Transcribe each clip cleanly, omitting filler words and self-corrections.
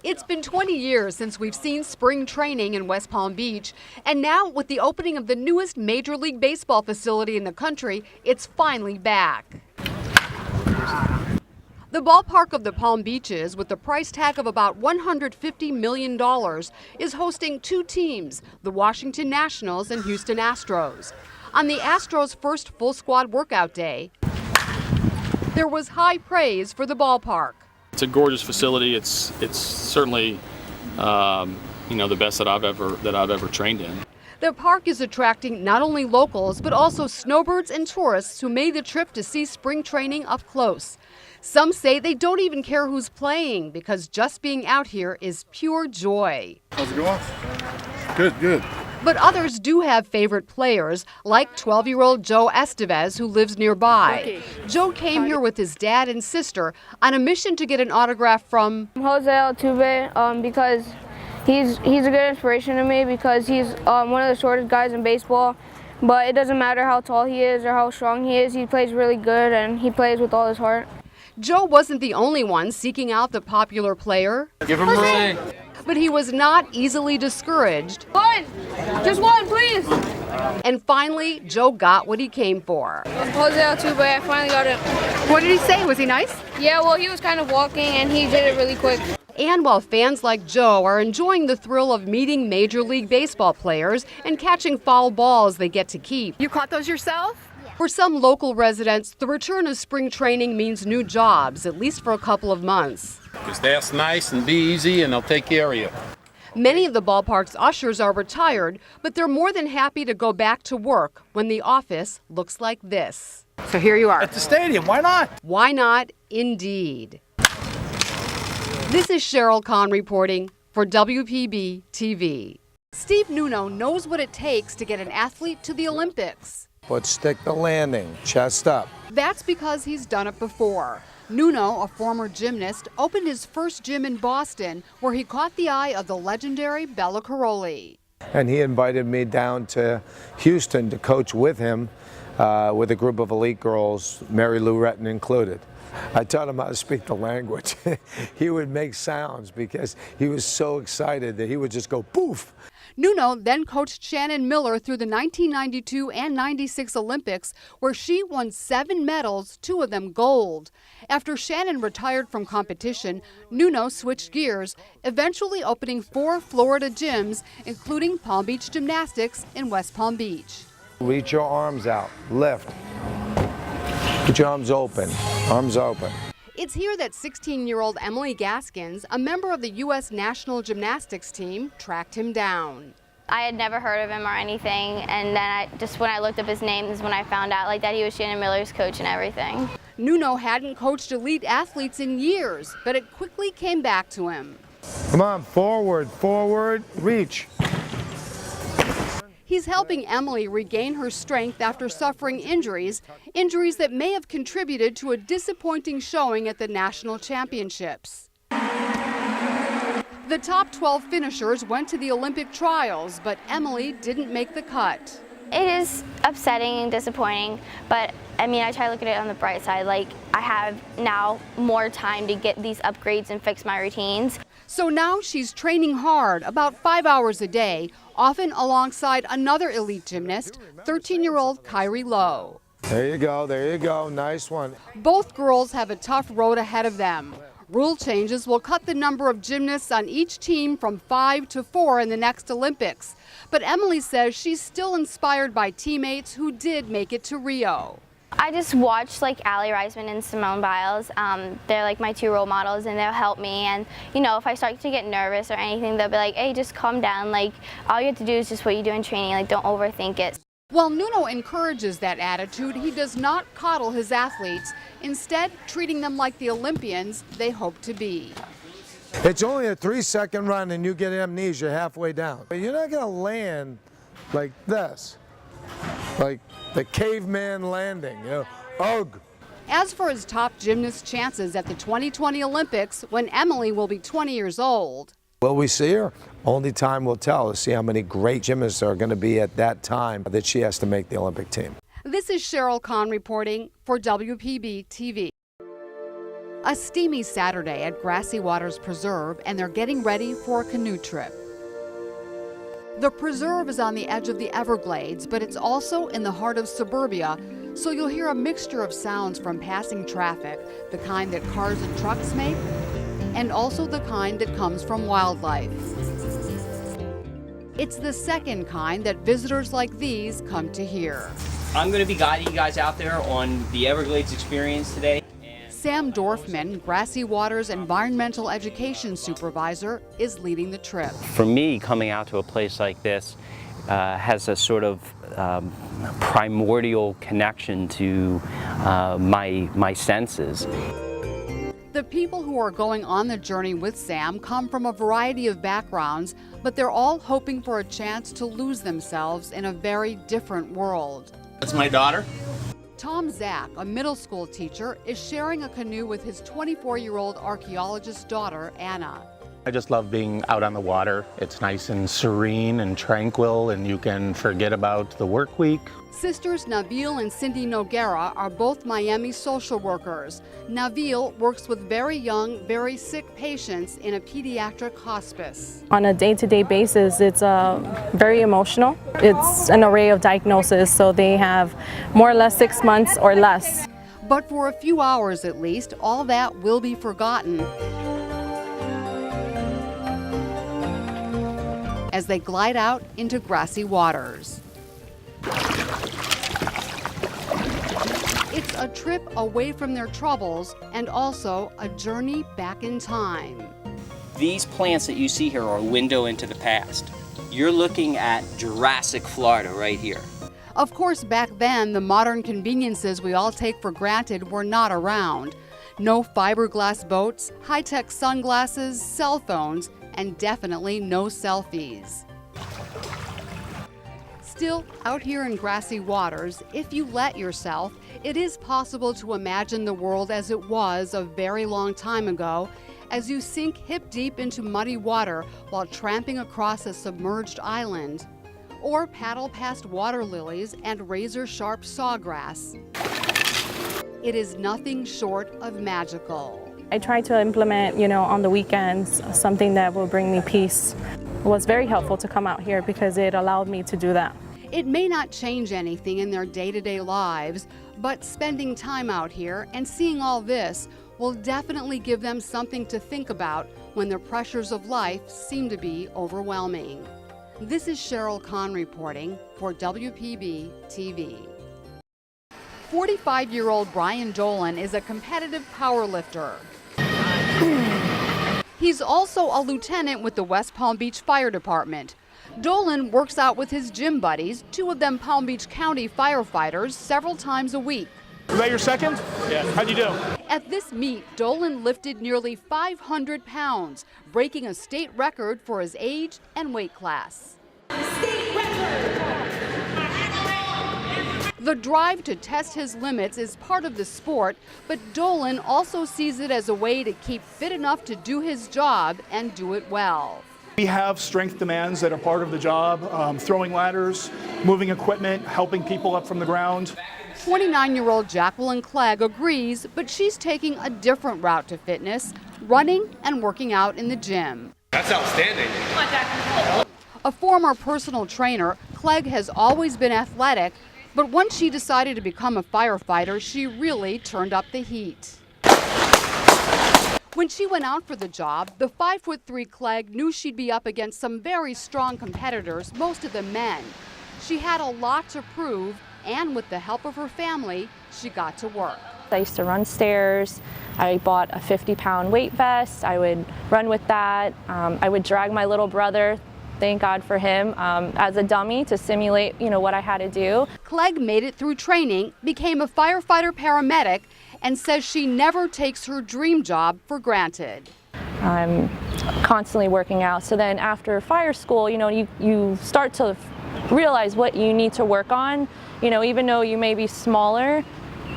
It's been 20 years since we've seen spring training in West Palm Beach, and now with the opening of the newest Major League Baseball facility in the country, it's finally back. The ballpark of the Palm Beaches, with a price tag of about $150 million, is hosting two teams, the Washington Nationals and Houston Astros. On the Astros' first full squad workout day, there was high praise for the ballpark. It's a gorgeous facility. It's certainly the best that I've ever trained in. The park is attracting not only locals but also snowbirds and tourists who made the trip to see spring training up close. Some say they don't even care who's playing because just being out here is pure joy. How's it going? Good. But others do have favorite players, like 12-year-old Joe Estevez, who lives nearby. Joe came here with his dad and sister on a mission to get an autograph from Jose Altuve because he's a good inspiration to me because he's one of the shortest guys in baseball. But it doesn't matter how tall he is or how strong he is, he plays really good and he plays with all his heart. Joe wasn't the only one seeking out the popular player. Give him Jose. But he was not easily discouraged. One! Just one, please! And finally, Joe got what he came for. Jose Altuve, I finally got it. What did he say? Was he nice? Yeah, well, he was kind of walking and he did it really quick. And while fans like Joe are enjoying the thrill of meeting Major League Baseball players and catching foul balls they get to keep. You caught those yourself? For some local residents, the return of spring training means new jobs, at least for a couple of months. Because that's nice and be easy and they'll take care of you. Many of the ballpark's ushers are retired, but they're more than happy to go back to work when the office looks like this. So here you are. At the stadium, why not? Why not, indeed. This is Sheryl Kahn reporting for WPB TV. Steve Nuno knows what it takes to get an athlete to the Olympics. But stick the landing, chest up. That's because he's done it before. Nuno, a former gymnast, opened his first gym in Boston, where he caught the eye of the legendary Bella Caroli. And he invited me down to Houston to coach with him, with a group of elite girls, Mary Lou Retton included. I taught him how to speak the language. He would make sounds because he was so excited that he would just go poof. Nuno then coached Shannon Miller through the 1992 and 96 Olympics, where she won 7 medals, 2 of them gold. After Shannon retired from competition, Nuno switched gears, eventually opening 4 Florida gyms, including Palm Beach Gymnastics in West Palm Beach. Reach your arms out, lift. Put your arms open, arms open. It's here that 16-year-old Emily Gaskins, a member of the U.S. national gymnastics team, tracked him down. I had never heard of him or anything, and then when I looked up his name is when I found out that he was Shannon Miller's coach and everything. Nuno hadn't coached elite athletes in years, but it quickly came back to him. Come on, forward, reach. He's helping Emily regain her strength after suffering injuries that may have contributed to a disappointing showing at the national championships. The top 12 finishers went to the Olympic trials, but Emily didn't make the cut. It is upsetting and disappointing, but I try to look at it on the bright side. I have now more time to get these upgrades and fix my routines. So now she's training hard, about 5 hours a day, often alongside another elite gymnast, 13-year-old Kyrie Lowe. There you go, nice one. Both girls have a tough road ahead of them. Rule changes will cut the number of gymnasts on each team from 5 to 4 in the next Olympics. But Emily says she's still inspired by teammates who did make it to Rio. I just watch Allie Reisman and Simone Biles. They're my 2 role models, and they'll help me. And if I start to get nervous or anything, they'll be like, "Hey, just calm down. All you have to do is just what you do in training. Don't overthink it." While Nuno encourages that attitude, he does not coddle his athletes, instead treating them like the Olympians they hope to be. It's only a 3-second run and you get amnesia halfway down. But you're not going to land like this, like the caveman landing, ugh. As for his top gymnast chances at the 2020 Olympics, when Emily will be 20 years old. Will we see her? Only time will tell to see how many great gymnasts are going to be at that time that she has to make the Olympic team. This is Sheryl Kahn reporting for WPB TV. A steamy Saturday at Grassy Waters Preserve, and they're getting ready for a canoe trip. The preserve is on the edge of the Everglades, but it's also in the heart of suburbia, so you'll hear a mixture of sounds from passing traffic, the kind that cars and trucks make, and also the kind that comes from wildlife. It's the second kind that visitors like these come to hear. I'm going to be guiding you guys out there on the Everglades experience today. Sam Dorfman, Grassy Waters Environmental Education Supervisor, is leading the trip. For me, coming out to a place like this has a sort of primordial connection to my senses. The people who are going on the journey with Sam come from a variety of backgrounds, but they're all hoping for a chance to lose themselves in a very different world. That's my daughter. Tom Zach, a middle school teacher, is sharing a canoe with his 24-year-old archaeologist daughter, Anna. I just love being out on the water. It's nice and serene and tranquil, and you can forget about the work week. Sisters Nabil and Cindy Noguera are both Miami social workers. Nabil works with very young, very sick patients in a pediatric hospice. On a day-to-day basis, it's very emotional. It's an array of diagnoses, so they have more or less 6 months or less. But for a few hours at least, all that will be forgotten as they glide out into grassy waters. It's a trip away from their troubles and also a journey back in time. These plants that you see here are a window into the past. You're looking at Jurassic Florida right here. Of course, back then, the modern conveniences we all take for granted were not around. No fiberglass boats, high-tech sunglasses, cell phones, and definitely no selfies. Still, out here in Grassy Waters, if you let yourself, it is possible to imagine the world as it was a very long time ago, as you sink hip-deep into muddy water while tramping across a submerged island, or paddle past water lilies and razor-sharp sawgrass. It is nothing short of magical. I try to implement, on the weekends, something that will bring me peace. It was very helpful to come out here because it allowed me to do that. It may not change anything in their day-to-day lives, but spending time out here and seeing all this will definitely give them something to think about when the pressures of life seem to be overwhelming. This is Sheryl Kahn reporting for WPB TV. 45-year-old Brian Dolan is a competitive powerlifter. He's also a lieutenant with the West Palm Beach Fire Department. Dolan works out with his gym buddies, two of them Palm Beach County firefighters, several times a week. Was that your second? Yeah. How'd you do? At this meet, Dolan lifted nearly 500 pounds, breaking a state record for his age and weight class. State record! The drive to test his limits is part of the sport, but Dolan also sees it as a way to keep fit enough to do his job and do it well. We have strength demands that are part of the job, throwing ladders, moving equipment, helping people up from the ground. 29-year-old Jacqueline Clegg agrees, but she's taking a different route to fitness, running and working out in the gym. That's outstanding. A former personal trainer, Clegg has always been athletic, but once she decided to become a firefighter, she really turned up the heat. When she went out for the job, the 5'3" Clegg knew she'd be up against some very strong competitors, most of them men. She had a lot to prove, and with the help of her family, she got to work. I used to run stairs. I bought a 50-pound weight vest. I would run with that. I would drag my little brother, thank God for him, as a dummy to simulate, what I had to do. Clegg made it through training, became a firefighter paramedic, and says she never takes her dream job for granted. I'm constantly working out. So then after fire school, you start to realize what you need to work on. Even though you may be smaller,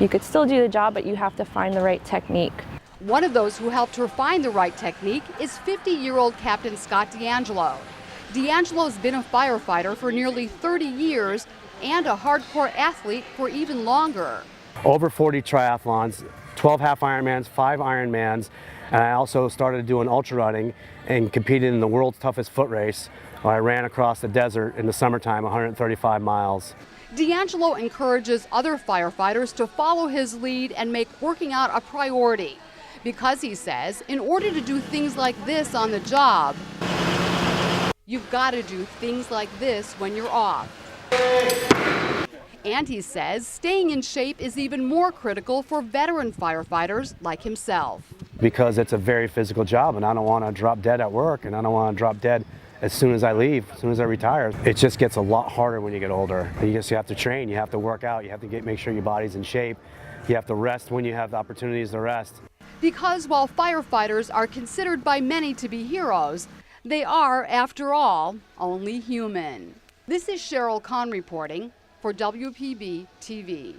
you could still do the job, but you have to find the right technique. One of those who helped her find the right technique is 50-year-old Captain Scott D'Angelo. D'Angelo's been a firefighter for nearly 30 years and a hardcore athlete for even longer. Over 40 triathlons, 12 half Ironmans, 5 Ironmans, and I also started doing ultra running and competed in the world's toughest foot race, where I ran across the desert in the summertime, 135 miles. D'Angelo encourages other firefighters to follow his lead and make working out a priority, because he says, in order to do things like this on the job, you've got to do things like this when you're off. And he says staying in shape is even more critical for veteran firefighters like himself. Because it's a very physical job, and I don't want to drop dead at work, and I don't want to drop dead as soon as I leave, as soon as I retire. It just gets a lot harder when you get older. You have to train, you have to work out, you have to make sure your body's in shape. You have to rest when you have the opportunities to rest. Because while firefighters are considered by many to be heroes, they are, after all, only human. This is Sheryl Kahn reporting for WPB TV.